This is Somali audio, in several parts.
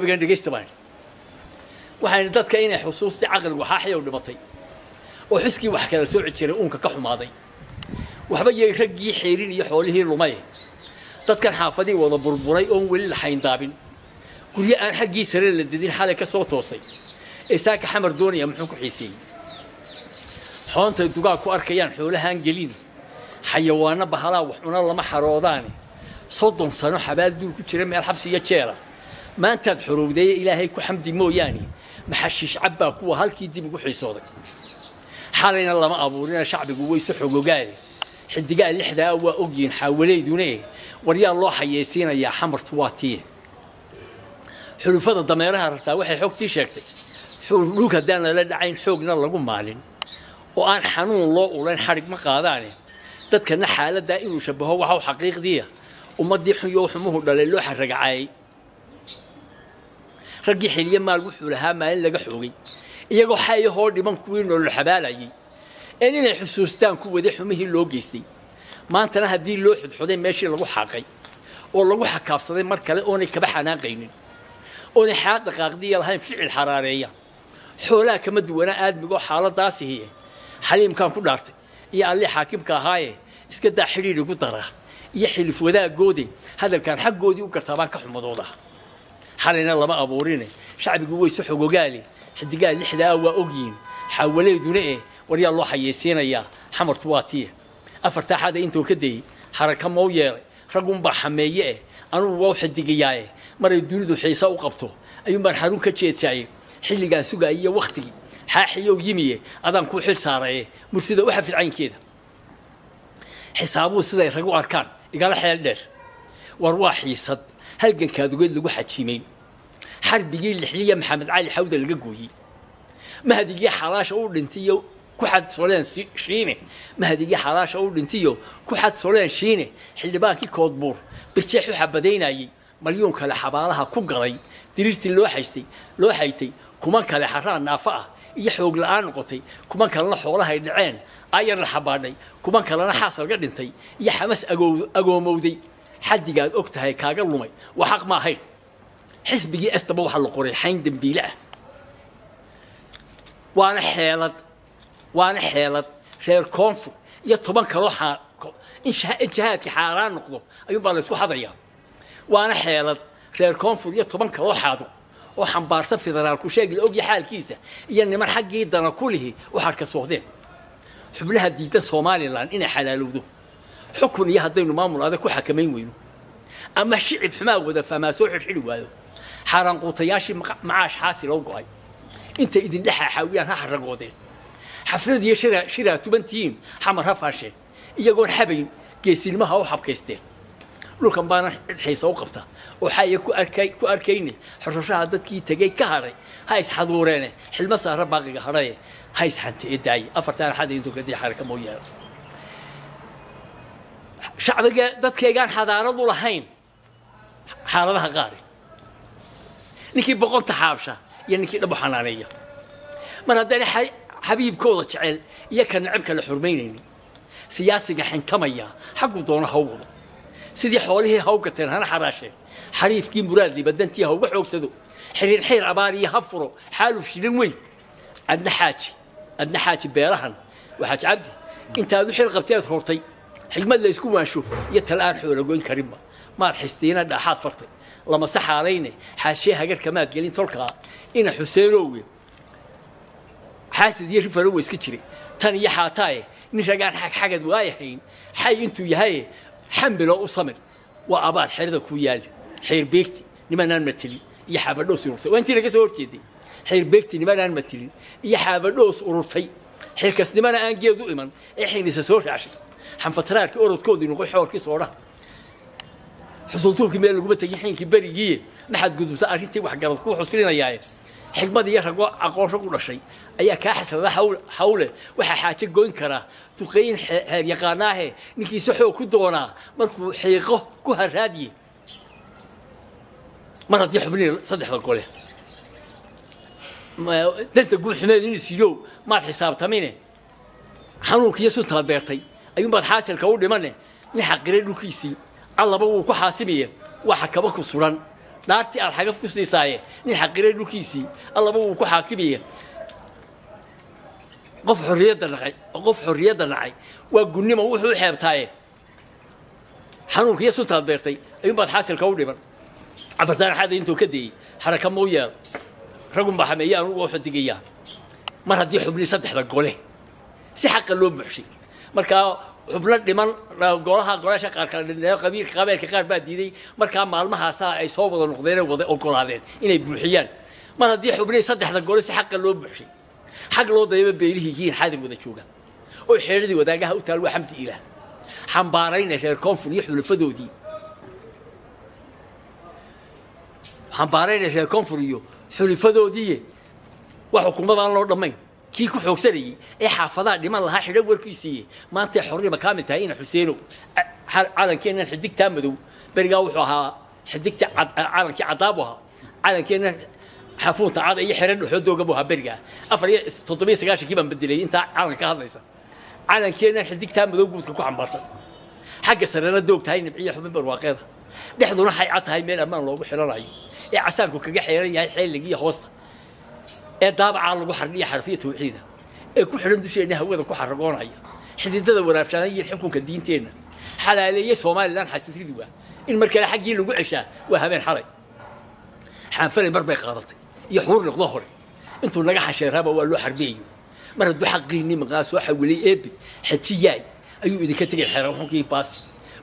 بقى dhageysta baan waxaan dadka inay xusuusta aqal waxaaxay u dhimatay oo xiskii wax kala soo jiray uunka ka xumaaday waxba yeey ragii xeerin iyo xoolihii lumay dadkan xaafadii wada burburay oo wali la xayndaabin guriga aan xaqii sare la didin xalay ka soo toosay isaaka xamar doonaya muxuu ku xiisay xoonta dugaa ku arkayaan xoolahan gelin xayawaana bahala wax una lama xaroodaani 30 sano xabaal dul ku jira meel xabsiga jeela maanta xurowday ilaahay ku xamdi mooyaani maxashish cabba kuwa halkii dib ugu xiisooday xalayna lama abuurina shacbigu way soo xogogaay xidigaa lixda waa ogyiin xawaleyduna waryaa loo xayeesiinaya xamartu waatii xulufada dameeraha rartaa waxay xogtii sheegtay xululka daan la dhacayn xoogna lagu maalin oo aan xanuun loo uleyn xarig ma qaadaane dadkana xaaladda inuu shabaho waxa xaqiiqdiya ummadii xuyo xumuhu dhalay loo xaragacay ragii xiliye maal wuxuu lahaa maalin laga xoogay iyagoo xayo hoo dhiman kuwii nolol xabaalayay inay xusuustaan ku wada xumihii loo geystay maantana hadii loo xudxuday meeshii lagu xaqay oo lagu xakaafsaday mar kale oo ay kaba xanaaqaynin oo ay xaad dhaqaaqdiya lahayn ficil xaraareeya xoolaha kama duwana aadmigo xaaladaas hiyay xaliimkan ku dhaartay iyo alle xaakimka ahaaye iska daa xiriir ugu dara iyo xilif wadaagooday hadalkan xaqoodii u gartaabaan ka xumadooda xalayna lama abuurinay shacbigu way soo xogogaali xidigaa lixda waa ogyiin xawaleyduna waryaa loo xayeesiinaya xamartu waatii afarta xada intuu ka day haraka moo yeelay ragum ba xameeye anu waa xidigayay maray dunidu xiisa u qabto ayuu mar xarun ka jeedsay xilligan sugaayay waqtigi xaaxiyo yimiye adan ku xil saaray mursida waxa fiicankeeda xisaabu siday rag u arkaan igala xeel dheer war waa xiisad halgankaad ugeed lagu xajiimay xarbigii lixliya maxamed cali xawda laga gooyay mahadiga xalaasha u dhintiyo ku xad soleen shiine mahadiga xalaasha u dhintiyo ku xad soleen shiine xildhibaankii koodbuur birjeexu xabadeynayay malyoon kale xabaalaha ku galay diriirtii loo xaytay kuma kale xaraan naafa ah iyo xoog la'aan noqotay kuma kalena xoolaha ay dhaceen ayar la xabaadhay kuma kalena xaasalga dhintay iyo xamas agoomowday xadigaad ogtahay kaaga lumay wax xaq ma ahayn xisbigii astaba waxa la qoray xayn dambiile ah waana xeelad reer koonfur iyo 10 kale inshaaadki xaaraan noqdo ayuu baa la isku xadaya waana xeelad reer koonfur iyo 10 kale xaado oo xambaarsan federaal ku sheegay og xaalkiisa iyo niman xaqii dana kulihi waxa ka soohdeen xubnaha diidan Soomaaliland inay xalaalowdo xukun iyo hadaynu maamul adag ku xakameyn weyno ama shicib xumaa wada fama soo xirxiri waayo xaraan qutayaashii macaash xaasil oo go'ay inta idin dhaxa xawiyaan ha xaragoodeen xaflad iyo shira tubantiin xamar hafaashe iyagoo xabayn geesilmaha oo xabkaysteen dhulkan baana xiisa u qabta oo xaye ku arkayni xurushaha dadkii tagay ka haray ha is xaduureene xilma saara baaqiga haray ha is xantay eeday afartaan xad intuu ka dii xarka mooyaan shacbiga dadkaygaan xadaarad u lahayn xaaladaha qaari ninkii boqonta xaabsha iyo ninkii dhabo xanaaneeya mar haddana xabiibkooda jecel iyo ka nacabka la xurmeynaynin siyaasiga xintamaya xaqu doona hawdo sidii xoolihii hawgateen hana xaraasheen xariifkii muraadli badantii hawga xoogsado xiriir xeer abaariyo hafuro xaalu shilin weyn adna xaaji beelahan waxa cabdi intaad u xil qabteed hortay xigmad la isku waansho iyo talaan xoolo goyn karinba maar xistiina dhaxaad fartay lama saxaalayne xaashee hagar kamaad gelin tolka ina Xuseenoowe xaasid iyo faro iska jiray tan iyo xaataaye nin ragaan xagad waayahayn xay intuu yahay xambilo u samir waa abaad xirida ku yaal xeer beegti nimanaan matili iyo xabadhoos ururtay waa intii laga soo horjeeday xeer beegti nimanaan matili iyo xabadhoos ururtay xirkas nimana aan geed u iman ee xinisa soo raashay xanfataraadka orodkoodii noqon xoorkii soo dhaha xusultuubkii meel lagu batay xiinkii barigii maxad gudubta arrintii wax garad ku xusrinayay xigmad iyo rago aqoon ku dhashay ayaa ka xasalada hawle waxa xaaje goyn kara duqeyn xeer yaqaanaahe ninkii soo ku doonaa markuu xiiqo ku haraadiye maradii xubniin saddexda gole danta guud xumeed in siiyo ma xisaabtamine xanuunkiyo sunta beertay ayuu baad xaasilka u dhimanay ni xaqiray dhulkiisii allaba uu ku xaasimiye waxa kaba ku suran naartii aad xagaf ku siisaaye nin xaqiray dhulkiisii allaba uu ku xaakimaya qof xorriyadda nacay waa gunnimo wuxuu u xeebtaaye xanuunka iyo suntaad beertay ayuunbaad xaasilka u dhiban cafartaan xaada intuu ka dayey xaraka mau yeelo ragun baa xameeye anugu oo xodigayaa mar haddii xubnii saddexda gole si xaqa loo buuxshay markaa xubno dhiman golaasha qaar kala dhintay qabeelka qaar baa diiday markaa maalmahaasaa ay soo wada noqdeen wada ogolaadeen inay buuxiyaan mar haddii xubnii saddexda gole si xaqa loo buuxshay xaq loo dayaba beelihii yihiin xaadir wada jooga oo xeeradii wadaagaha u taal waa xamdi ilaah xambaarayna reer koonfur iyo xulafadoodii xambaarayna reer koonfur iyo xulifadoodii wax xukuumadaan loo dhammayn kii ku xoogsanayay ee xaafadaha dhiman lahaa xidho warkiisiiye maantay xornima kaamil tahay ina xuseenow calankeennan xidigtaa madow berigaa wuxuu ahaa xidigta calankii cadaabu ahaa calankeennan xafuunta cada iyo xeran dhuxoodooga buu ahaa berigaa 479 baan bedelay intaa calanka ka hadlaysa calankeennan xidigtaa madow guudka ku xambaarsan xagga sarena doog tahay nibciya xubin barwaaqeeda dhexduna xaycad tahay meel ammaan loogu xilanayo ee casaanku kaga xeeran yahay xeeligiiyo hoosta ee daabacaa lagu xardhiya xarfiya tawxiida ee ku xidhan dusheena hawada ku xaragoonaya xididada waraabshanay iyo xukunka diinteenna xalaaleeyay Soomaaliland xasiisidi waa in markale xaqii lagu ceshaa waa habeen xalay xaanfalay mar bay qaadatay iyo xuur noqdo hore intuu naga xasheeraba waa loo xarbiyo mar hadduu xaqiini maqaas waxa weli eebi xajiyay ayuu idinka tagay xeeran xunkii baas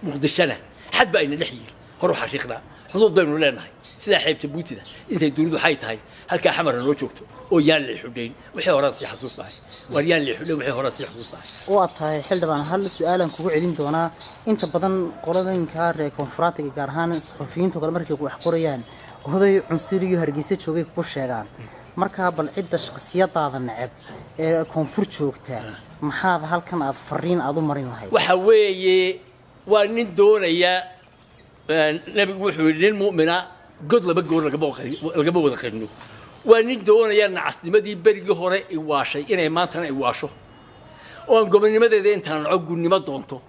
muqdishana xad baa ina dhexyir hor xaqiiqna xuduud baynu leenahay sida xeebta buutida intay dawladdu waxay tahay halka xamar loo joogto oo yaan la xudeen wixii hore si xasuustahay war yaan la xudeen wixii hore si xasuustahay waa tahay xildhibaan hal su'aalan kugu celin doonaa inta badan qoladanka reer koonfuraadka gaar ahaan saxafiyiinta kale markay wax qorayaan oday cunsuriyo hargeysa joogay ku sheegaan marka bal cidda shakhsiyadaada nacab ee koonfur joogta maxaad halkan aad fariin aad u marin lahayd waxa weeye waa nin doonaya nabigu wuxuu yidhi nin mu'mina god laba goor lagama wada qarino waa nin doonaya nacasnimadii berigii hore i waashay inay maantana i waasho oo aan gobonnimadeeda intaan naco gunnimo doonto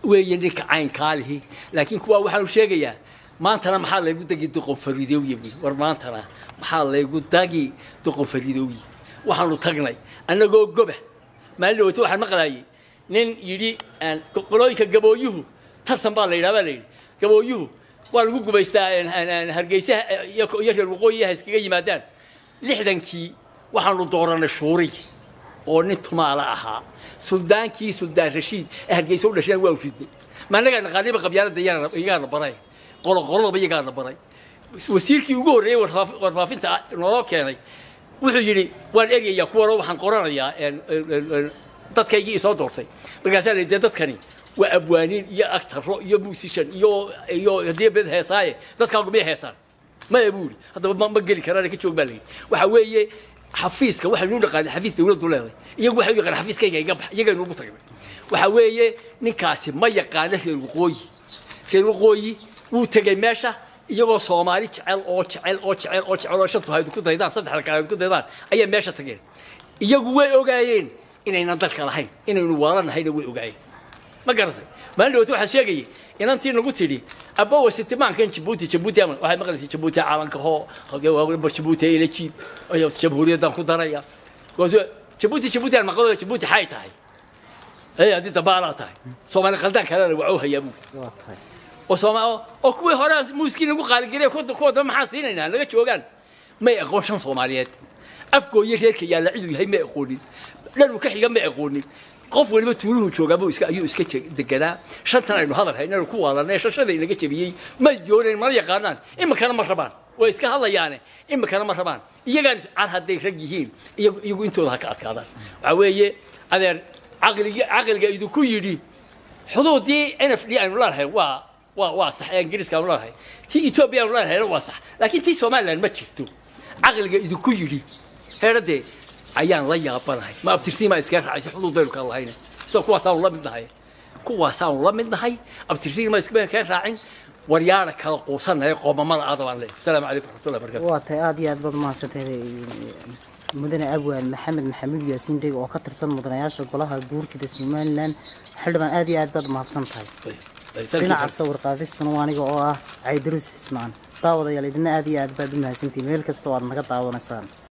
weeye ninka caynkaalihi laakiin kuwaa waxaanu sheegayaa maantana maxaa laygu dagi doqon fariidowye war maantana maxaa laygu dagi doqon fariidowye waxaanu tagnay annagoo goba maalin dhawata waxaan maqlaayay nin yidhi qolooyinka gabooyuhu tarsan baa la yidhaha gabooyuhu waa lagu gubaystaa hargeysaha iyo reer waqooyiha iskaga yimaadaan 60kii waxaanu dooranay shuuriy oo nin tumaala ahaa suldaankii suldaan rashiid ee hargeysa u dhasheen waa u ridnay maanaga naqaaniba qabyaalada iyaana baray qolqolada iyaana baray wasiirkii ugu horeeyay warfaafinta noo keenay wuxuu yidhi waan eegayaa kuwan waxaan qoranayaa dadkaygii soo doortay markaasaa la yidhi dadkani waa abwaaniin iyo actaro iyo musician iyo hadii bad heesaaye dadkaagu ma heesaan ma abuuri hadaba ma geli karaan ka joog baa leeyahay waxa weeye xafiiska waxa uu dhaqaale xafiis dawladdu leedahay iyagu waxa uu yaqaan xafiiskayga iga bax iyaga inuu tagnay waxa weeye ninkaasi ma yaqaan reer waqooyi wuu tagay meesha iyagoo Soomaali jecel oo shaqo haydu ku daydaan saddexda kale ku daydaan ayaa meesha tageen iyagu way ogaayeen inaynan dalka lahayn inaynu waalanahay way ogaayeen ما قرصي ما عنده واحد شيء إن أنتي نقول تري أبوه ستمان كان جبوتي أمن واحد مقلسي جبوتي عالن كهو هو جبوتي إلى شيء أيه جبوري دام خضرايا وزو جبوتي المقولة جبوتي حي تاعي هي هذه تبارة تاعي صومالي قلدان كذا وعوها يا أبو وصومال أكوي هراس مسكين نقول قال كذا خود ما حاسين هنا لقيت شو قال ما يقولون صوماليات أفكو يشيك يا لعيد هي ما يقولين لأنه كحي ما يقولين qof waliba tuuluhu joogaba ayuu iska deganaa shantan aynu hadal haynaa ku waalanay shashada inaga jabiyay ma jooreen ma yaqaanaan imkana ma rabaan way iska hadlayaan imkana ma rabaan iyagaan ar haday rag yihiin iyagu intooda ka adkaadaan waxa weeye adeer aqliga idu ku yiri xuduudii NFD aynu leeyahay waa sax Ingiriiska aynu leeyahay tii Ethiopia aynu leeyahay waa sax laakiin tii Soomaaliland ma jirto aqliga idu ku yiri heerade ayaan la yaabanahay ma abtirsiima iska raacay xuduudaynu ka lahayna soo kuwaasaan la midnahay abtirsiima iska ka raacin waryaana kala qoosanahay qoomamada aadabaan leeyahay salaamu calaykum warahmatullahi wabarakatuh waa tay aad iyo aad maasantay mudane abwaan maxamed yaasiin deeg oo ka tirsan mudanayaasha golaha guurtida Soomaaliland xildhibaan aad iyo aad baad mahadsantahay dhinaca sawir qaadistuna waa aniga oo ah Caydiruus Cismaan daawadayaal idina aad iyo aad baad u mahadsantihiin meel kasta oo aad naga daawanaysaan.